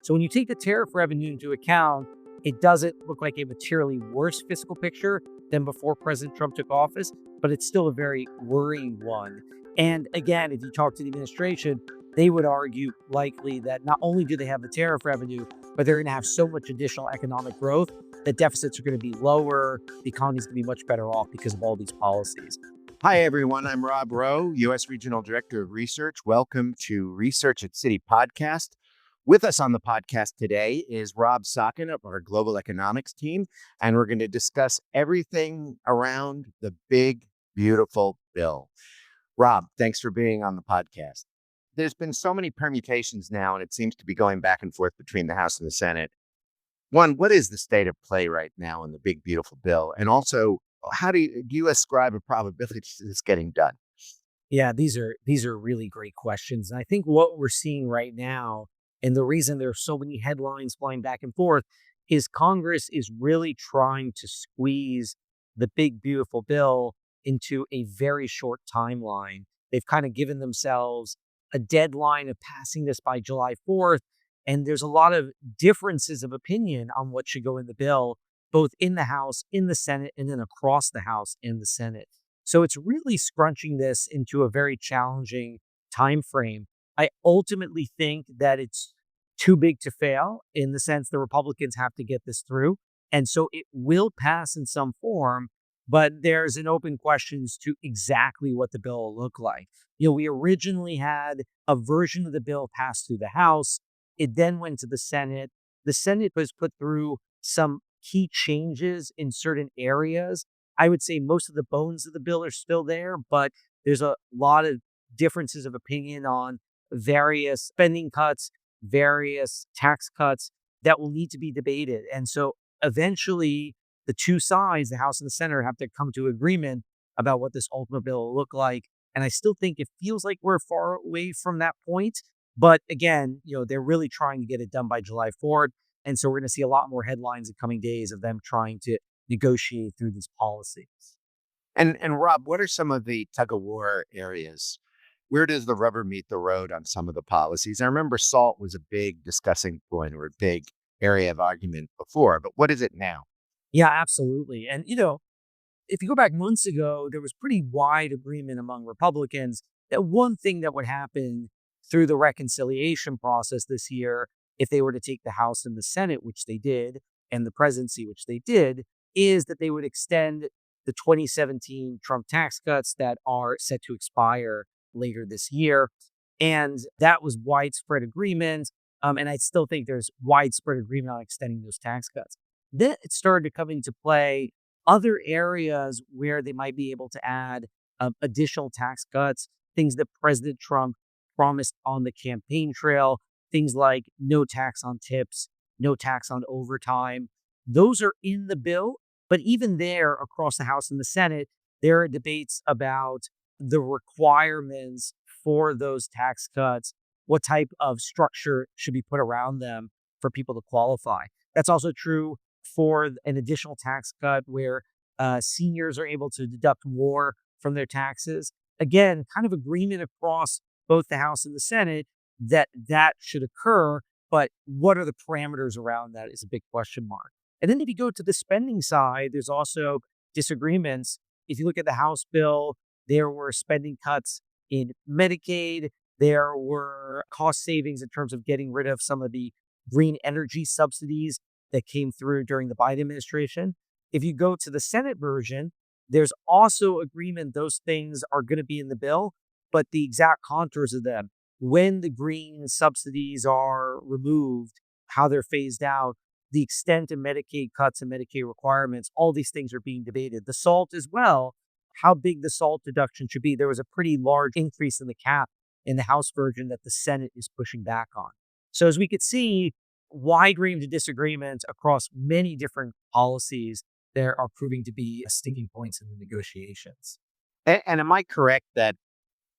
So when you take the tariff revenue into account, it doesn't look like a materially worse fiscal picture than before President Trump took office, but it's still a very worrying one. And again, if you talk to the administration, they would argue likely that not only do they have the tariff revenue, but they're going to have so much additional economic growth that deficits are going to be lower. The economy is going to be much better off because of all these policies. Hi, everyone. I'm Rob Rowe, U.S. Regional Director of Research. Welcome to Research Citi podcast. With us on the podcast today is Rob Sockin of our Global Economics team, and we're going to discuss everything around the big, beautiful bill. Rob, thanks for being on the podcast. There's been so many permutations now, and it seems to be going back and forth between the House and the Senate. One, what is the state of play right now in the big, beautiful bill? And also, how do you ascribe a probability to this getting done? Yeah, these are really great questions. And I think what we're seeing right now, and the reason there are so many headlines flying back and forth, is Congress is really trying to squeeze the big, beautiful bill into a very short timeline. They've kind of given themselves a deadline of passing this by July 4th. And there's a lot of differences of opinion on what should go in the bill, both in the House, in the Senate, and then across the House and the Senate. So it's really scrunching this into a very challenging time frame. I ultimately think that it's too big to fail in the sense the Republicans have to get this through. And so it will pass in some form, but there's an open question as to exactly what the bill will look like. We originally had a version of the bill pass through the House. It then went to the Senate. The Senate was put through some key changes in certain areas. I would say most of the bones of the bill are still there, but there's a lot of differences of opinion on various spending cuts, various tax cuts that will need to be debated. And so eventually the two sides, the House and the Senate, have to come to agreement about what this ultimate bill will look like. And I still think it feels like we're far away from that point. But again, they're really trying to get it done by July 4th. And so we're going to see a lot more headlines in coming days of them trying to negotiate through these policies. And Rob, what are some of the tug-of-war areas? Where does the rubber meet the road on some of the policies? I remember SALT was a big discussing point or a big area of argument before, but what is it now? Yeah, absolutely. And, if you go back months ago, there was pretty wide agreement among Republicans that one thing that would happen through the reconciliation process this year, if they were to take the House and the Senate, which they did, and the presidency, which they did, is that they would extend the 2017 Trump tax cuts that are set to expire later this year. And that was widespread agreement. And I still think there's widespread agreement on extending those tax cuts. Then it started to come into play other areas where they might be able to add additional tax cuts, things that President Trump promised on the campaign trail, things like no tax on tips, no tax on overtime. Those are in the bill. But even there, across the House and the Senate, there are debates about the requirements for those tax cuts, what type of structure should be put around them for people to qualify. That's also true for an additional tax cut where seniors are able to deduct more from their taxes. Again, kind of agreement across both the House and the Senate that should occur, but what are the parameters around that is a big question mark. And then if you go to the spending side, there's also disagreements. If you look at the House bill, there were spending cuts in Medicaid. There were cost savings in terms of getting rid of some of the green energy subsidies that came through during the Biden administration. If you go to the Senate version, there's also agreement those things are going to be in the bill, but the exact contours of them, when the green subsidies are removed, how they're phased out, the extent of Medicaid cuts and Medicaid requirements, all these things are being debated. The SALT as well, how big the SALT deduction should be. There was a pretty large increase in the cap in the House version that the Senate is pushing back on. So as we could see, wide range of disagreements across many different policies there are proving to be sticking points in the negotiations. And am I correct that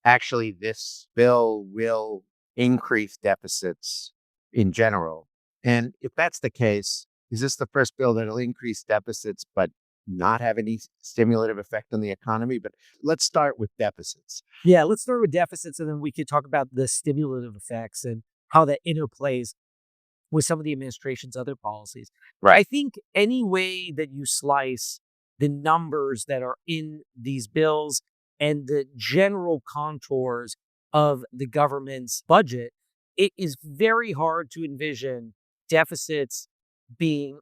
actually this bill will increase deficits in general? And if that's the case, is this the first bill that'll increase deficits but not have any stimulative effect on the economy? But let's start with deficits. Yeah, let's start with deficits, and then we could talk about the stimulative effects and how that interplays with some of the administration's other policies. I Right. think any way that you slice the numbers that are in these bills and the general contours of the government's budget, it is very hard to envision deficits being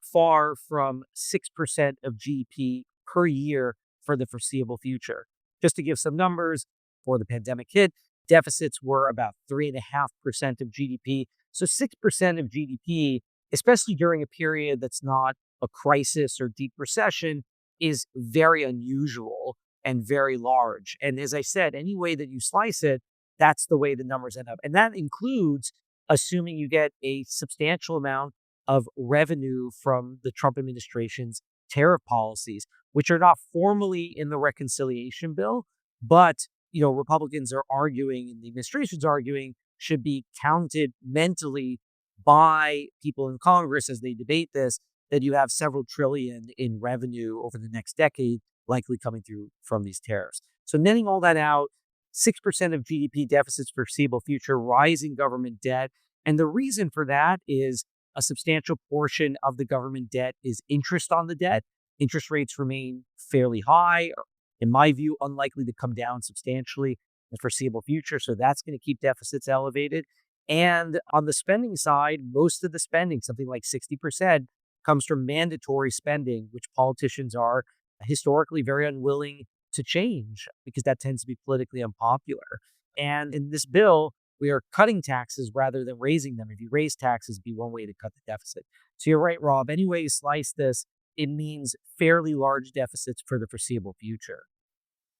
far from 6% of GDP per year for the foreseeable future. Just to give some numbers, before the pandemic hit, deficits were about 3.5% of GDP. So 6% of GDP, especially during a period that's not a crisis or deep recession, is very unusual and very large. And as I said, any way that you slice it, that's the way the numbers end up. And that includes assuming you get a substantial amount of revenue from the Trump administration's tariff policies, which are not formally in the reconciliation bill, but Republicans are arguing and the administration's arguing should be counted mentally by people in Congress as they debate this, that you have several trillion in revenue over the next decade likely coming through from these tariffs. So netting all that out, 6% of GDP deficits for foreseeable future, rising government debt. And the reason for that is a substantial portion of the government debt is interest on the debt. Interest rates remain fairly high, in my view, unlikely to come down substantially in the foreseeable future. So that's going to keep deficits elevated. And on the spending side, most of the spending, something like 60%, comes from mandatory spending, which politicians are historically very unwilling to change because that tends to be politically unpopular. And in this bill, we are cutting taxes rather than raising them. If you raise taxes, it'd be one way to cut the deficit. So you're right, Rob. Any way you slice this, it means fairly large deficits for the foreseeable future.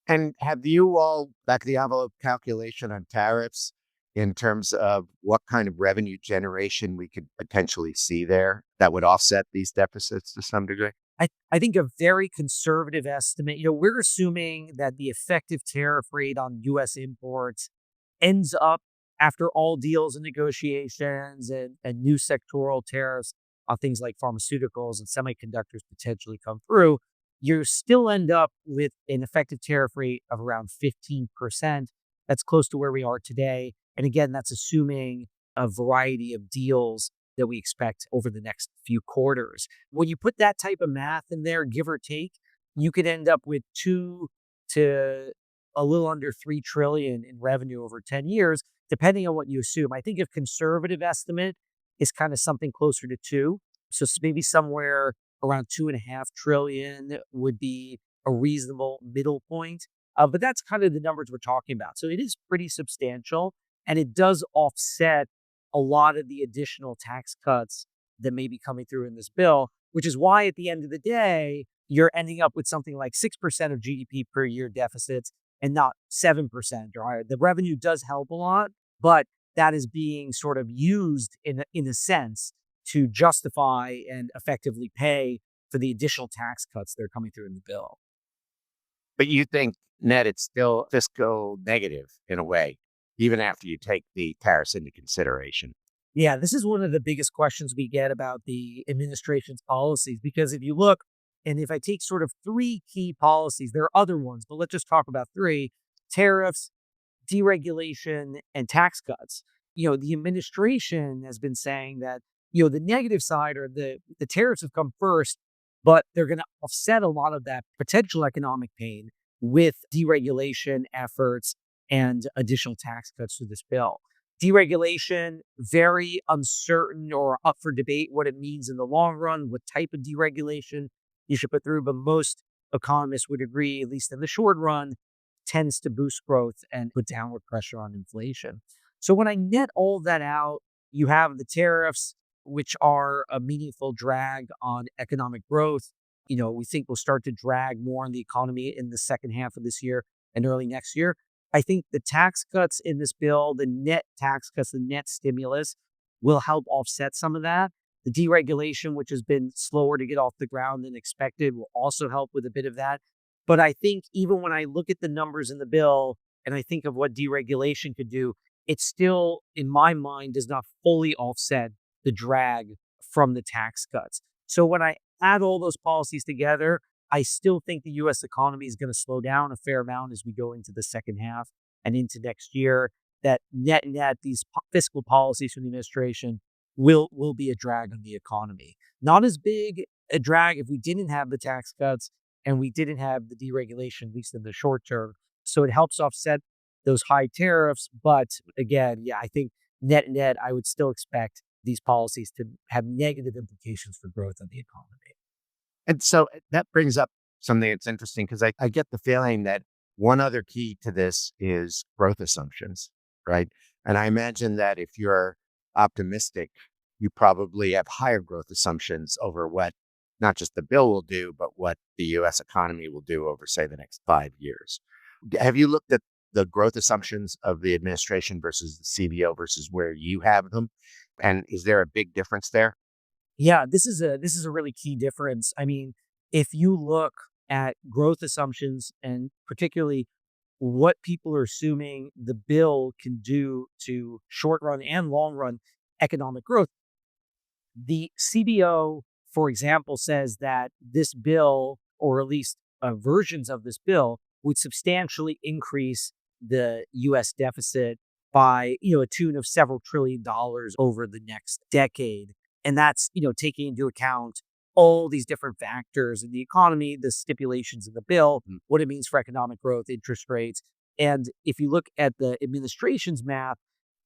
And have you all back of the envelope calculation on tariffs in terms of what kind of revenue generation we could potentially see there that would offset these deficits to some degree? I think a very conservative estimate, we're assuming that the effective tariff rate on US imports ends up after all deals and negotiations and new sectoral tariffs on things like pharmaceuticals and semiconductors potentially come through, you still end up with an effective tariff rate of around 15%. That's close to where we are today. And again, that's assuming a variety of deals that we expect over the next few quarters. When you put that type of math in there, give or take, you could end up with 2 to a little under 3 trillion in revenue over 10 years, depending on what you assume. I think a conservative estimate is kind of something closer to 2. So maybe somewhere around 2.5 trillion would be a reasonable middle point. But that's kind of the numbers we're talking about. So it is pretty substantial and it does offset a lot of the additional tax cuts that may be coming through in this bill, which is why at the end of the day, you're ending up with something like 6% of GDP per year deficits and not 7% or higher. The revenue does help a lot, but that is being sort of used in a sense to justify and effectively pay for the additional tax cuts that are coming through in the bill. But you think net it's still fiscal negative in a way, even after you take the tariffs into consideration. Yeah, this is one of the biggest questions we get about the administration's policies because if you look, and if I take sort of three key policies, there are other ones, but let's just talk about three: tariffs, deregulation, and tax cuts. The administration has been saying that, the negative side or the tariffs have come first, but they're going to offset a lot of that potential economic pain with deregulation efforts and additional tax cuts through this bill. Deregulation, very uncertain or up for debate what it means in the long run, what type of deregulation you should put through, but most economists would agree, at least in the short run, tends to boost growth and put downward pressure on inflation. So when I net all that out, you have the tariffs, which are a meaningful drag on economic growth. We think will start to drag more on the economy in the second half of this year and early next year. I think the tax cuts in this bill, the net tax cuts, the net stimulus will help offset some of that. The deregulation, which has been slower to get off the ground than expected, will also help with a bit of that. But I think even when I look at the numbers in the bill and I think of what deregulation could do, it still, in my mind, does not fully offset the drag from the tax cuts. So when I add all those policies together, I still think the U.S. economy is going to slow down a fair amount as we go into the second half and into next year. That net, these fiscal policies from the administration will be a drag on the economy. Not as big a drag if we didn't have the tax cuts and we didn't have the deregulation, at least in the short term. So it helps offset those high tariffs. But again, yeah, I think net, I would still expect these policies to have negative implications for growth of the economy. And so that brings up something that's interesting because I get the feeling that one other key to this is growth assumptions, right? And I imagine that if you're optimistic, you probably have higher growth assumptions over what not just the bill will do, but what the US economy will do over, say, the next 5 years. Have you looked at the growth assumptions of the administration versus the CBO versus where you have them? And is there a big difference there? Yeah, this is a really key difference. I mean, if you look at growth assumptions and particularly what people are assuming the bill can do to short run and long run economic growth, the CBO, for example, says that this bill, or at least versions of this bill, would substantially increase the U.S. deficit by a tune of several $trillion over the next decade, and that's taking into account all these different factors in the economy, the stipulations in the bill, Mm. what it means for economic growth, interest rates, and if you look at the administration's math,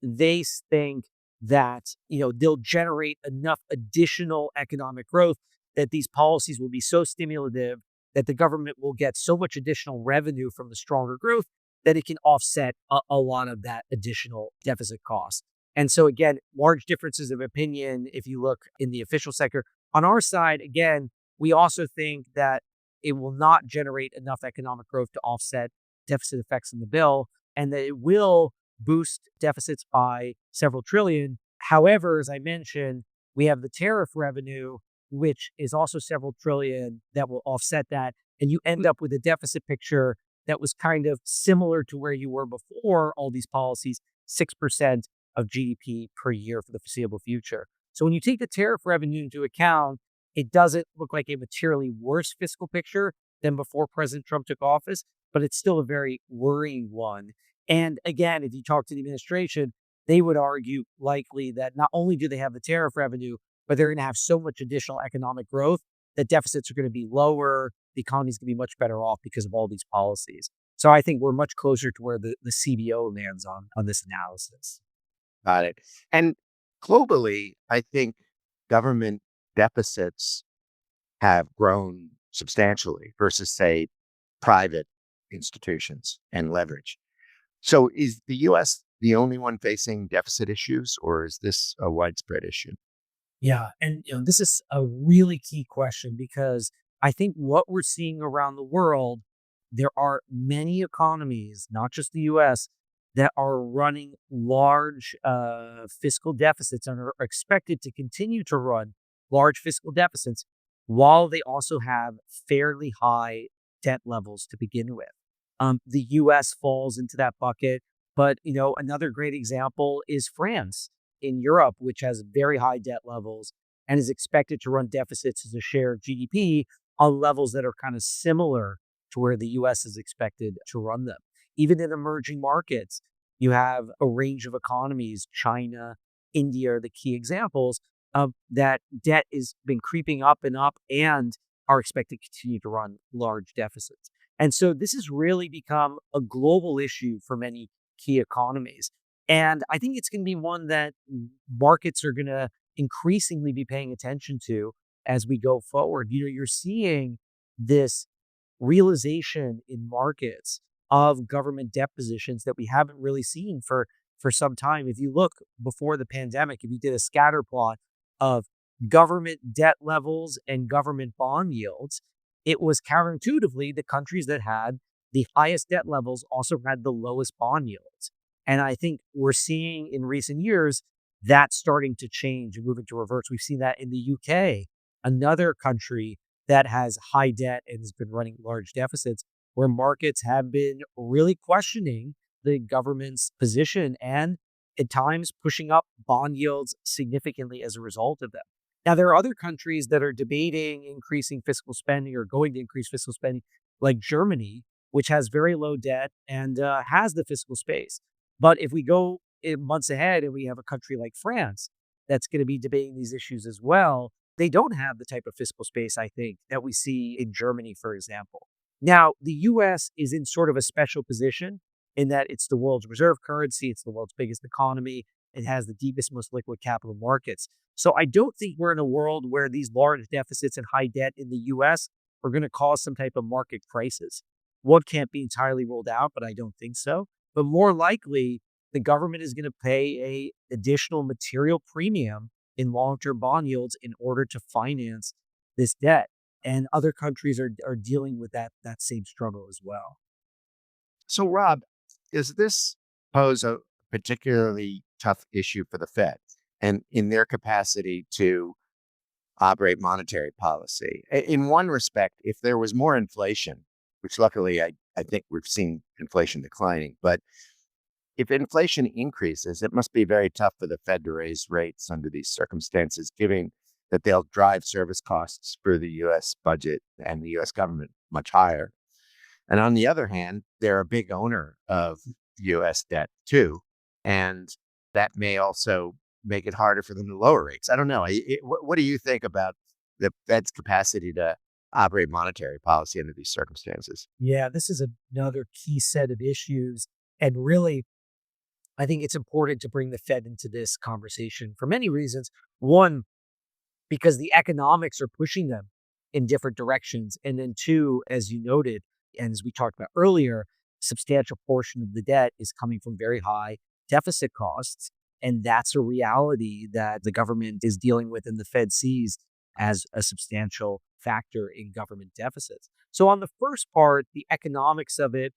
they think that they'll generate enough additional economic growth that these policies will be so stimulative that the government will get so much additional revenue from the stronger growth that it can offset a lot of that additional deficit cost. And so again, large differences of opinion if you look in the official sector. On our side, again, we also think that it will not generate enough economic growth to offset deficit effects in the bill, and that it will boost deficits by several trillion. However, as I mentioned, we have the tariff revenue, which is also several trillion that will offset that. And you end up with a deficit picture that was kind of similar to where you were before all these policies, 6% of GDP per year for the foreseeable future. So when you take the tariff revenue into account, it doesn't look like a materially worse fiscal picture than before President Trump took office, but it's still a very worrying one. And again, if you talk to the administration, they would argue likely that not only do they have the tariff revenue, but they're going to have so much additional economic growth that deficits are going to be lower. The economy is going to be much better off because of all these policies. So I think we're much closer to where the CBO lands on this analysis. Got it. And globally, I think government deficits have grown substantially versus, say, private institutions and leverage. So is the US the only one facing deficit issues, or is this a widespread issue? Yeah, and this is a really key question because I think what we're seeing around the world, there are many economies, not just the US, that are running large fiscal deficits and are expected to continue to run large fiscal deficits while they also have fairly high debt levels to begin with. The US falls into that bucket, but another great example is France in Europe, which has very high debt levels and is expected to run deficits as a share of GDP on levels that are kind of similar to where the US is expected to run them. Even in emerging markets, you have a range of economies, China, India are the key examples of that debt has been creeping up and are expected to continue to run large deficits. And so this has really become a global issue for many key economies. And I think it's going to be one that markets are going to increasingly be paying attention to as we go forward. You're seeing this realization in markets of government debt positions that we haven't really seen for some time. If you look before the pandemic, if you did a scatter plot of government debt levels and government bond yields, it was counterintuitively the countries that had the highest debt levels also had the lowest bond yields. And I think we're seeing in recent years that starting to change and moving to reverse. We've seen that in the UK, another country that has high debt and has been running large deficits, where markets have been really questioning the government's position and at times pushing up bond yields significantly as a result of them. Now, there are other countries that are debating increasing fiscal spending or going to increase fiscal spending, like Germany, which has very low debt and has the fiscal space. But if we go in months ahead and we have a country like France, that's going to be debating these issues as well. They don't have the type of fiscal space, I think, that we see in Germany, for example. Now, the US is in sort of a special position in that it's the world's reserve currency, it's the world's biggest economy, it has the deepest, most liquid capital markets. So I don't think we're in a world where these large deficits and high debt in the US are going to cause some type of market crisis. One can't be entirely ruled out, but I don't think so. But more likely, the government is going to pay a additional material premium in long-term bond yields in order to finance this debt. And other countries are dealing with that same struggle as well. So, Rob, does this pose a particularly tough issue for the Fed and in their capacity to operate monetary policy? In one respect, if there was more inflation, which luckily I think we've seen inflation declining, but if inflation increases, it must be very tough for the Fed to raise rates under these circumstances, given that they'll drive service costs for the US budget and the US government much higher. And on the other hand, they're a big owner of US debt too. And that may also make it harder for them to lower rates. I don't know. What do you think about the Fed's capacity to operate monetary policy under these circumstances? Yeah, this is another key set of issues. And really, I think it's important to bring the Fed into this conversation for many reasons. One, because the economics are pushing them in different directions. And then two, as you noted, and as we talked about earlier, substantial portion of the debt is coming from very high deficit costs. And that's a reality that the government is dealing with and the Fed sees as a substantial factor in government deficits. So on the first part, the economics of it,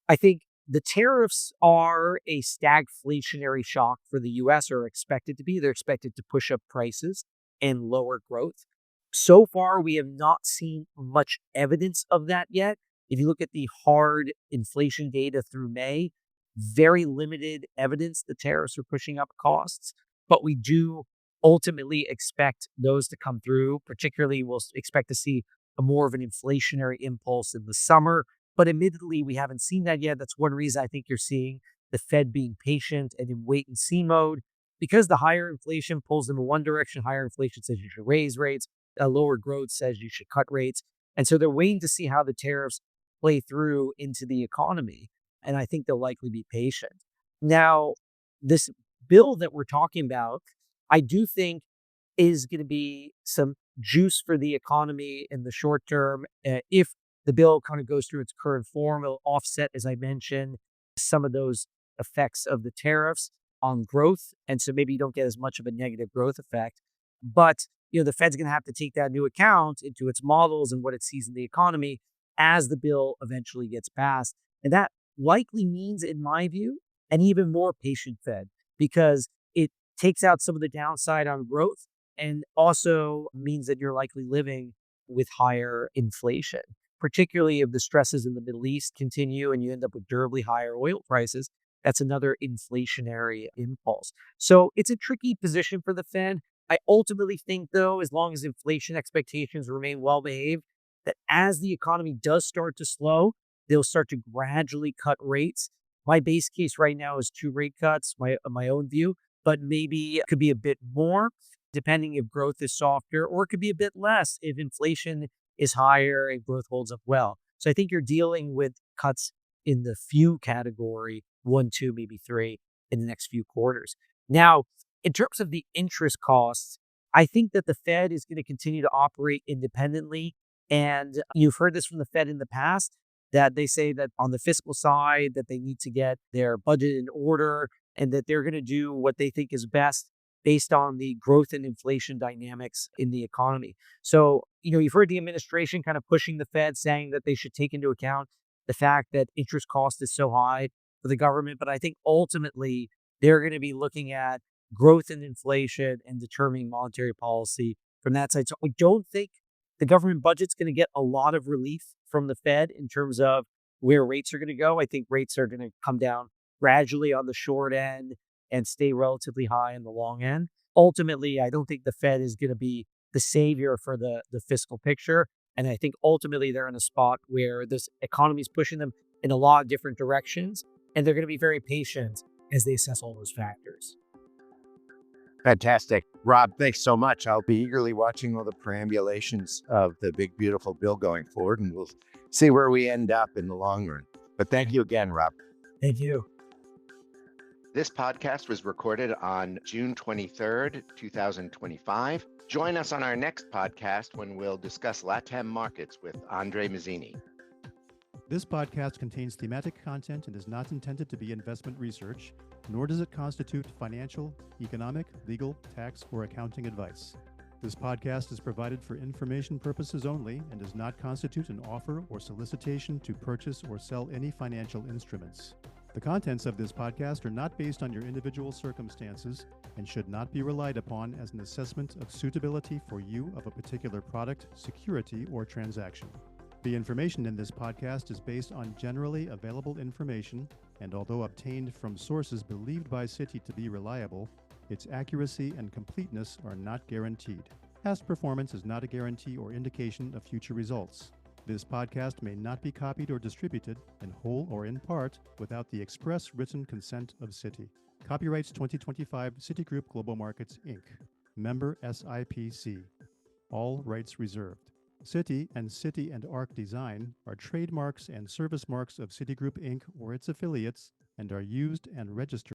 I think the tariffs are a stagflationary shock for the US, or expected to be. They're expected to push up prices and lower growth. So far, we have not seen much evidence of that yet. If you look at the hard inflation data through May, very limited evidence the tariffs are pushing up costs, but we do ultimately expect those to come through. Particularly, we'll expect to see a more of an inflationary impulse in the summer. But admittedly, we haven't seen that yet. That's one reason I think you're seeing the Fed being patient and in wait and see mode, because the higher inflation pulls them in one direction. Higher inflation says you should raise rates. Lower growth says you should cut rates. And so they're waiting to see how the tariffs play through into the economy. And I think they'll likely be patient. Now, this bill that we're talking about, I do think is going to be some juice for the economy in the short term. If the bill kind of goes through its current form, it'll offset, as I mentioned, some of those effects of the tariffs on growth. And so maybe you don't get as much of a negative growth effect. But the Fed's going to have to take that into account into its models and what it sees in the economy as the bill eventually gets passed. And that likely means, in my view, an even more patient Fed, because it takes out some of the downside on growth and also means that you're likely living with higher inflation, particularly if the stresses in the Middle East continue and you end up with durably higher oil prices. That's another inflationary impulse. So it's a tricky position for the Fed. I ultimately think, though, as long as inflation expectations remain well behaved, that as the economy does start to slow, they'll start to gradually cut rates. My base case right now is 2 rate cuts, my own view, but maybe it could be a bit more, depending if growth is softer, or it could be a bit less if inflation is higher and growth holds up well. So I think you're dealing with cuts in the few category, 1, 2, maybe 3 in the next few quarters. Now, in terms of the interest costs, I think that the Fed is going to continue to operate independently. And you've heard this from the Fed in the past, that they say that on the fiscal side, that they need to get their budget in order and that they're going to do what they think is best based on the growth and inflation dynamics in the economy. So, you've heard the administration kind of pushing the Fed, saying that they should take into account the fact that interest cost is so high for the government. But I think ultimately they're going to be looking at growth and inflation and determining monetary policy from that side. So I don't think the government budget's going to get a lot of relief from the Fed in terms of where rates are going to go. I think rates are going to come down gradually on the short end and stay relatively high in the long end. Ultimately, I don't think the Fed is going to be the savior for the fiscal picture. And I think ultimately they're in a spot where this economy is pushing them in a lot of different directions. And they're going to be very patient as they assess all those factors. Fantastic. Rob, thanks so much. I'll be eagerly watching all the perambulations of the big, beautiful bill going forward, and we'll see where we end up in the long run. But thank you again, Rob. Thank you. This podcast was recorded on June 23rd, 2025. Join us on our next podcast when we'll discuss LATAM markets with Andre Mazzini. This podcast contains thematic content and is not intended to be investment research, nor does it constitute financial, economic, legal, tax, or accounting advice. This podcast is provided for information purposes only and does not constitute an offer or solicitation to purchase or sell any financial instruments. The contents of this podcast are not based on your individual circumstances and should not be relied upon as an assessment of suitability for you of a particular product, security, or transaction. The information in this podcast is based on generally available information, and although obtained from sources believed by Citi to be reliable, its accuracy and completeness are not guaranteed. Past performance is not a guarantee or indication of future results. This podcast may not be copied or distributed, in whole or in part, without the express written consent of Citi. Copyrights 2025 Citigroup Global Markets, Inc. Member SIPC. All rights reserved. Citi and Citi and Arc Design are trademarks and service marks of Citigroup Inc. or its affiliates and are used and registered